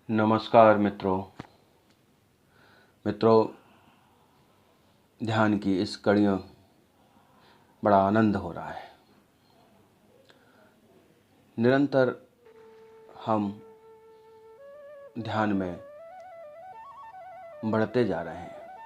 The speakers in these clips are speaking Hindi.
नमस्कार मित्रों, ध्यान की इस कड़ी में बड़ा आनंद हो रहा है। निरंतर हम ध्यान में बढ़ते जा रहे हैं।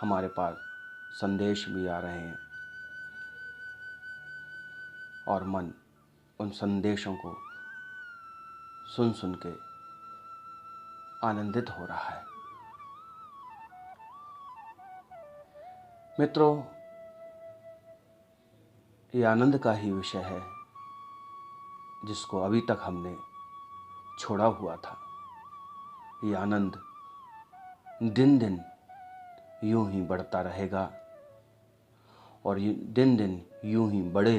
हमारे पास संदेश भी आ रहे हैं और मन उन संदेशों को सुन सुन के आनंदित हो रहा है। मित्रों, ये आनंद का ही विषय है जिसको अभी तक हमने छोड़ा हुआ था। ये आनंद दिन दिन यूं ही बढ़ता रहेगा और दिन दिन यूं ही बढ़े,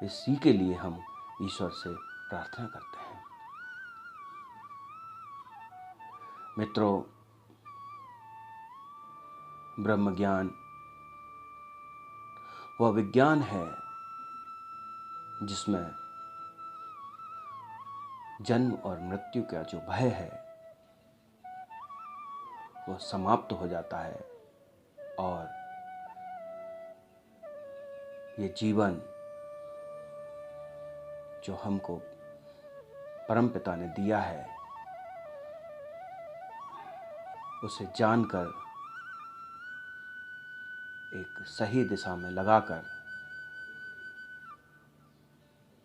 इसी के लिए हम ईश्वर से प्रार्थना करते हैं। मित्रों, ब्रह्म ज्ञान वह विज्ञान है जिसमें जन्म और मृत्यु का जो भय है वह समाप्त हो जाता है और ये जीवन जो हमको परमपिता ने दिया है उसे जानकर एक सही दिशा में लगाकर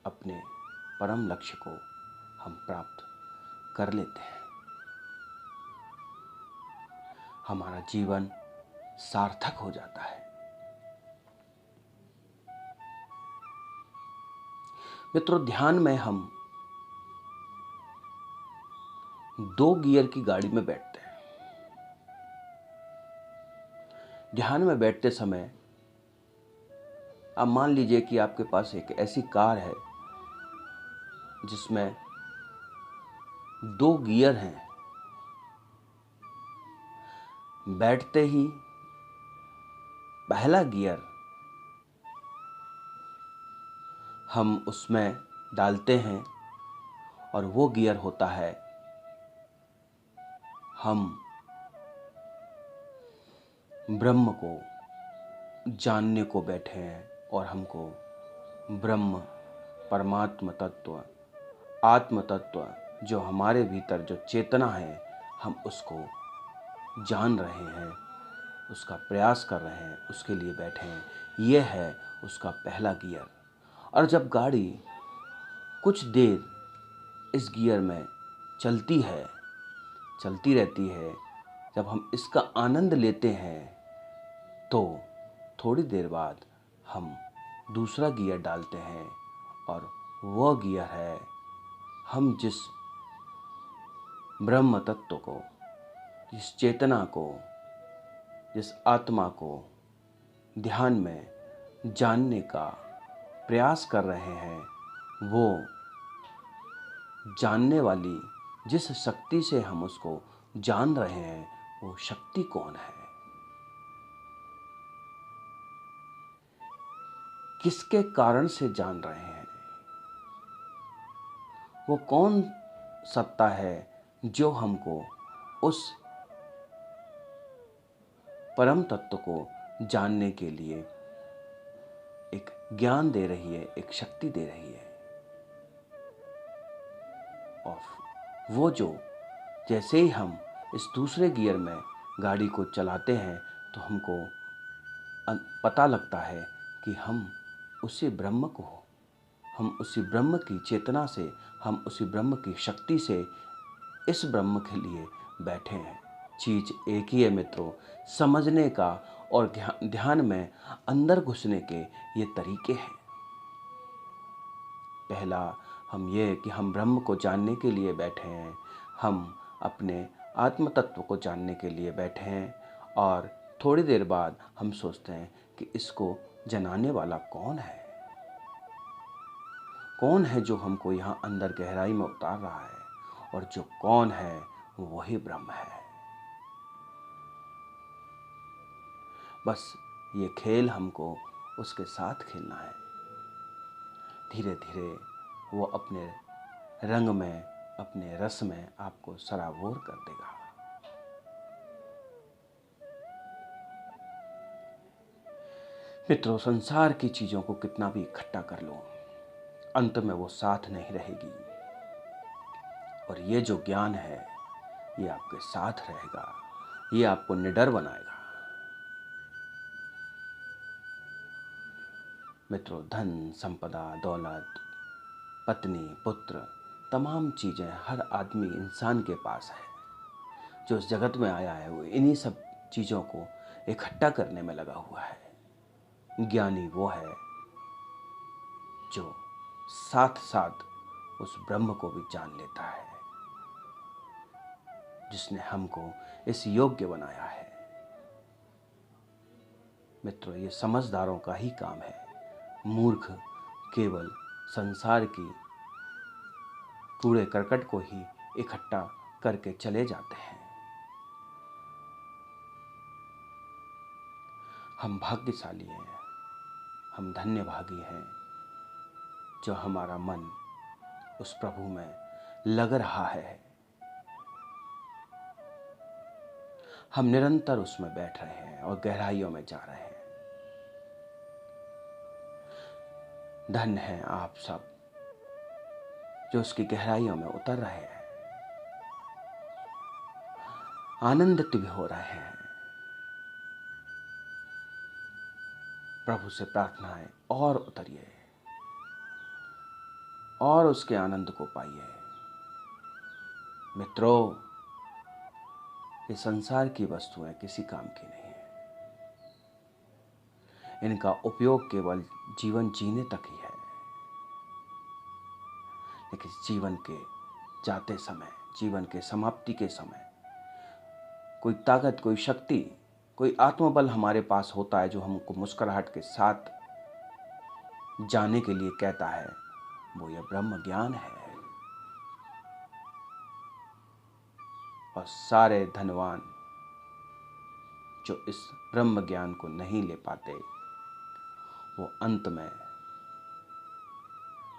अपने परम लक्ष्य को हम प्राप्त कर लेते हैं। हमारा जीवन सार्थक हो जाता है। मित्रों, ध्यान में हम 2 गियर की गाड़ी में बैठते हैं। ध्यान में बैठते समय आप मान लीजिए कि आपके पास एक ऐसी कार है जिसमें 2 गियर हैं। बैठते ही पहला गियर हम उसमें डालते हैं और वो गियर होता है हम ब्रह्म को जानने को बैठे हैं और हमको ब्रह्म, परमात्म तत्व, आत्म तत्व जो हमारे भीतर जो चेतना है हम उसको जान रहे हैं, उसका प्रयास कर रहे हैं, उसके लिए बैठे हैं। ये है उसका पहला गियर। और जब गाड़ी कुछ देर इस गियर में चलती रहती है, जब हम इसका आनंद लेते हैं तो थोड़ी देर बाद हम दूसरा गियर डालते हैं और वह गियर है हम जिस ब्रह्म तत्व को, जिस चेतना को, जिस आत्मा को ध्यान में जानने का प्रयास कर रहे हैं, वो जानने वाली जिस शक्ति से हम उसको जान रहे हैं वो शक्ति कौन है, किसके कारण से जान रहे हैं, वो कौन सत्ता है जो हमको उस परम तत्व को जानने के लिए एक ज्ञान दे रही है, एक शक्ति दे रही है। और वो जो जैसे ही हम इस दूसरे गियर में गाड़ी को चलाते हैं तो हमको पता लगता है कि हम उसी ब्रह्म को, हम उसी ब्रह्म की चेतना से, हम उसी ब्रह्म की शक्ति से इस ब्रह्म के लिए बैठे हैं। चीज एक ही है मित्रों, समझने का और ध्यान में अंदर घुसने के ये तरीके हैं। पहला हम ये कि हम ब्रह्म को जानने के लिए बैठे हैं, हम अपने आत्म तत्व को जानने के लिए बैठे हैं और थोड़ी देर बाद हम सोचते हैं कि इसको जनाने वाला कौन है, कौन है जो हमको यहाँ अंदर गहराई में उतार रहा है, और जो कौन है वही ब्रह्म है। बस ये खेल हमको उसके साथ खेलना है। धीरे धीरे वो अपने रंग में, अपने रस में आपको सराबोर कर देगा। मित्रों, संसार की चीज़ों को कितना भी इकट्ठा कर लो, अंत में वो साथ नहीं रहेगी। और ये जो ज्ञान है, ये आपके साथ रहेगा, ये आपको निडर बनाएगा। मित्रों, धन, संपदा, दौलत, पत्नी, पुत्र, तमाम चीज़ें हर आदमी, इंसान के पास है। जो इस जगत में आया है वो इन्हीं सब चीज़ों को इकट्ठा करने में लगा हुआ है। ज्ञानी वो है जो साथ साथ उस ब्रह्म को भी जान लेता है, जिसने हमको इस योग्य बनाया है। मित्रों, ये समझदारों का ही काम है। मूर्ख केवल संसार की कूड़े करकट को ही इकट्ठा करके चले जाते हैं। हम भाग्यशाली हैं, हम धन्यभागी हैं जो हमारा मन उस प्रभु में लग रहा है। हम निरंतर उसमें बैठ रहे हैं और गहराइयों में जा रहे हैं। धन्य हैं आप सब जो उसकी गहराइयों में उतर रहे हैं, आनंदित भी हो रहे हैं। प्रभु से प्रार्थना है, और उतरिए और उसके आनंद को पाइए। मित्रों, ये संसार की वस्तुएं किसी काम की नहीं है। इनका उपयोग केवल जीवन जीने तक ही है। लेकिन जीवन के जाते समय, जीवन के समाप्ति के समय कोई ताकत, कोई शक्ति, कोई आत्मबल हमारे पास होता है जो हमको मुस्कुराहट के साथ जाने के लिए कहता है। वो यह ब्रह्म ज्ञान है। और सारे धनवान जो इस ब्रह्म ज्ञान को नहीं ले पाते, वो अंत में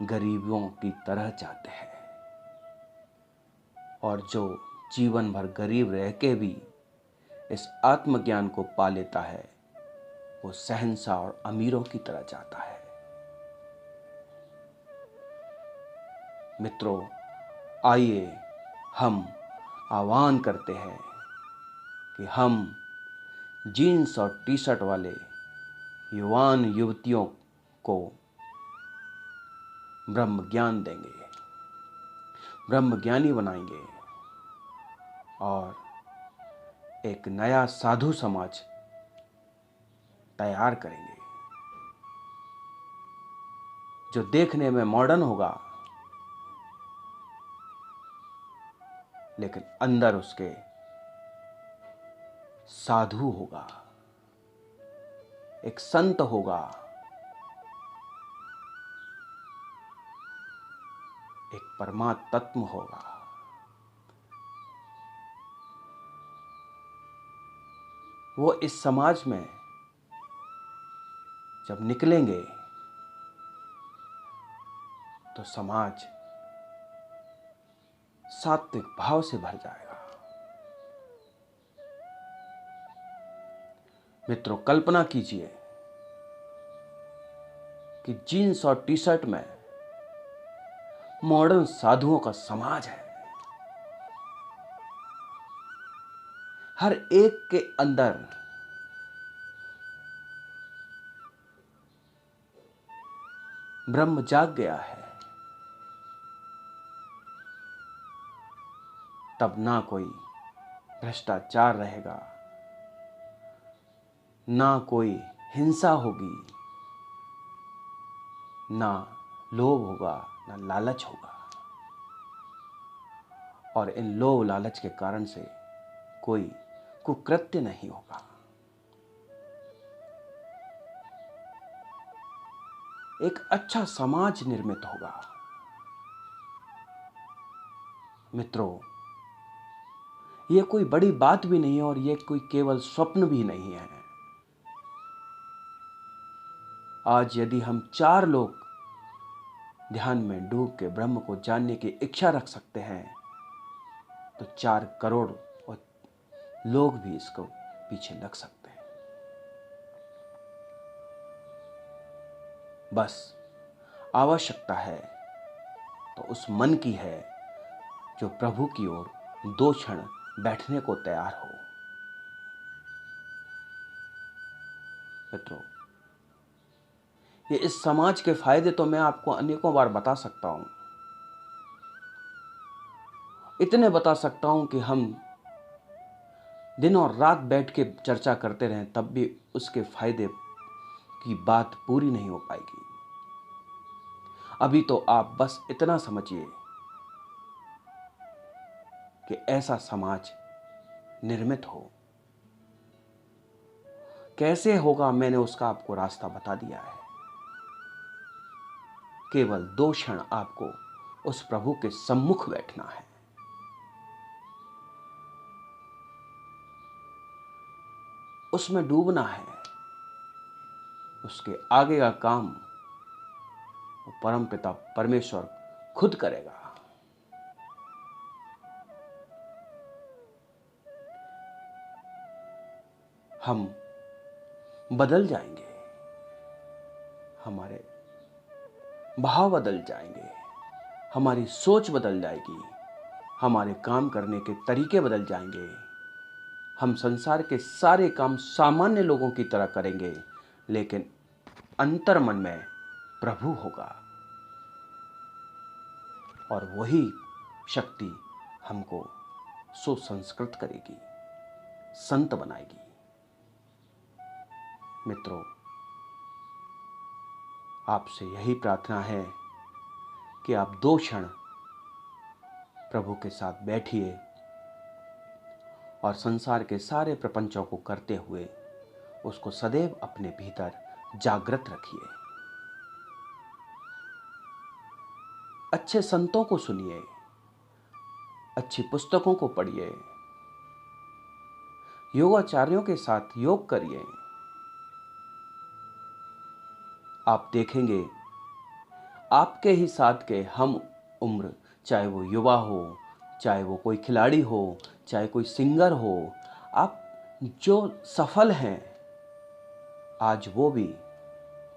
गरीबों की तरह जाते हैं। और जो जीवन भर गरीब रह के भी इस आत्मज्ञान को पा लेता है, वो शहंशाह और अमीरों की तरह जाता है। मित्रों, आइए हम आह्वान करते हैं कि हम जीन्स और टी शर्ट वाले युवान युवतियों को ब्रह्म ज्ञान देंगे, ब्रह्म ज्ञानी बनाएंगे और एक नया साधु समाज तैयार करेंगे जो देखने में मॉडर्न होगा, लेकिन अंदर उसके साधु होगा, एक संत होगा, एक परमात्म तत्व होगा। वो इस समाज में जब निकलेंगे तो समाज सात्विक भाव से भर जाएगा। मित्रों, कल्पना कीजिए कि जीन्स और टी शर्ट में मॉडर्न साधुओं का समाज है। हर एक के अंदर ब्रह्म जाग गया है। तब ना कोई भ्रष्टाचार रहेगा, ना कोई हिंसा होगी, ना लोभ होगा, ना लालच होगा। और इन लोभ लालच के कारण से कोई कुकृत्य नहीं होगा। एक अच्छा समाज निर्मित होगा। मित्रों, यह कोई बड़ी बात भी नहीं है और यह कोई केवल स्वप्न भी नहीं है। आज यदि हम 4 लोग ध्यान में डूब के ब्रह्म को जानने की इच्छा रख सकते हैं, तो 4 करोड़ और लोग भी इसको पीछे लग सकते हैं। बस आवश्यकता है तो उस मन की है जो प्रभु की ओर 2 क्षण बैठने को तैयार हो। मित्रों, ये इस समाज के फायदे तो मैं आपको अनेकों बार बता सकता हूं, इतने बता सकता हूं कि हम दिन और रात बैठ के चर्चा करते रहें तब भी उसके फायदे की बात पूरी नहीं हो पाएगी। अभी तो आप बस इतना समझिए कि ऐसा समाज निर्मित हो। कैसे होगा, मैंने उसका आपको रास्ता बता दिया है। केवल 2 क्षण आपको उस प्रभु के सम्मुख बैठना है। उसमें डूबना है। उसके आगे का काम वो परमपिता परमेश्वर खुद करेगा। हम बदल जाएंगे, हमारे भाव बदल जाएंगे, हमारी सोच बदल जाएगी, हमारे काम करने के तरीके बदल जाएंगे। हम संसार के सारे काम सामान्य लोगों की तरह करेंगे, लेकिन अंतर मन में प्रभु होगा और वही शक्ति हमको सुसंस्कृत करेगी, संत बनाएगी। मित्रों, आपसे यही प्रार्थना है कि आप 2 क्षण प्रभु के साथ बैठिए और संसार के सारे प्रपंचों को करते हुए उसको सदैव अपने भीतर जागृत रखिए। अच्छे संतों को सुनिए, अच्छी पुस्तकों को पढ़िए, योगाचार्यों के साथ योग करिए। आप देखेंगे आपके ही साथ के हम उम्र, चाहे वो युवा हो, चाहे वो कोई खिलाड़ी हो, चाहे कोई सिंगर हो, आप जो सफल हैं आज वो भी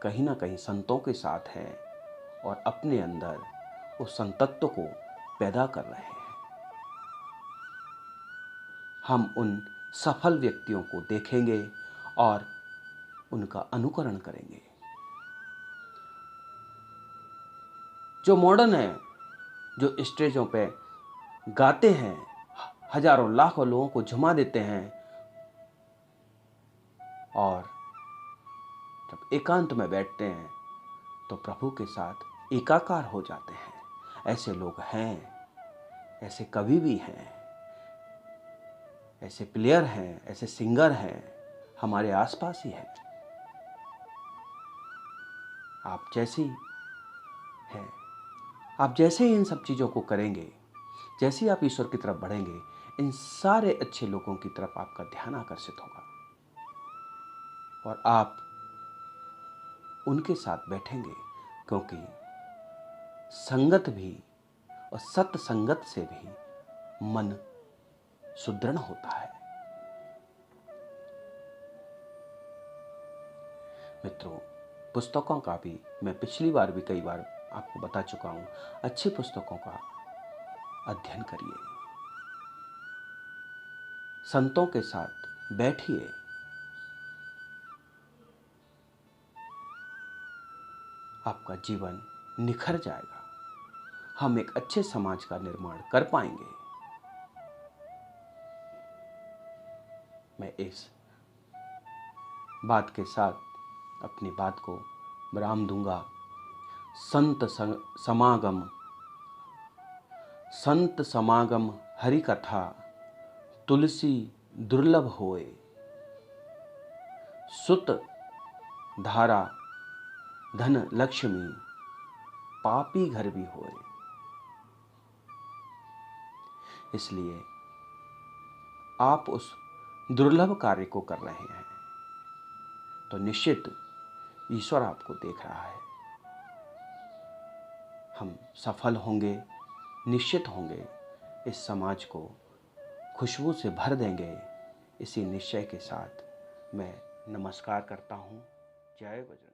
कहीं ना कहीं संतों के साथ हैं और अपने अंदर उस संतत्व को पैदा कर रहे हैं। हम उन सफल व्यक्तियों को देखेंगे और उनका अनुकरण करेंगे। जो मॉडर्न है, जो स्टेजों पे गाते हैं, हजारों लाखों लोगों को झुमा देते हैं और जब एकांत में बैठते हैं तो प्रभु के साथ एकाकार हो जाते हैं। ऐसे लोग हैं, ऐसे कवि भी हैं, ऐसे प्लेयर हैं, ऐसे सिंगर हैं, हमारे आसपास ही हैं। आप जैसी हैं, आप जैसे ही इन सब चीज़ों को करेंगे, जैसे ही आप ईश्वर की तरफ बढ़ेंगे, इन सारे अच्छे लोगों की तरफ आपका ध्यान आकर्षित होगा और आप उनके साथ बैठेंगे, क्योंकि संगत भी और सत्संगत से भी मन सुदृढ़ होता है। मित्रों, पुस्तकों का भी मैं पिछली बार भी कई बार आपको बता चुका हूं, अच्छी पुस्तकों का अध्ययन करिए, संतों के साथ बैठिए, आपका जीवन निखर जाएगा। हम एक अच्छे समाज का निर्माण कर पाएंगे। मैं इस बात के साथ अपनी बात को विराम दूंगा। संत समागम हरि कथा, तुलसी दुर्लभ होए, सुत धारा धन लक्ष्मी, पापी घर भी होए। इसलिए आप उस दुर्लभ कार्य को कर रहे हैं तो निश्चित ईश्वर आपको देख रहा है। हम सफल होंगे, निश्चित होंगे। इस समाज को खुशबू से भर देंगे। इसी निश्चय के साथ मैं नमस्कार करता हूँ। जय बजरंग।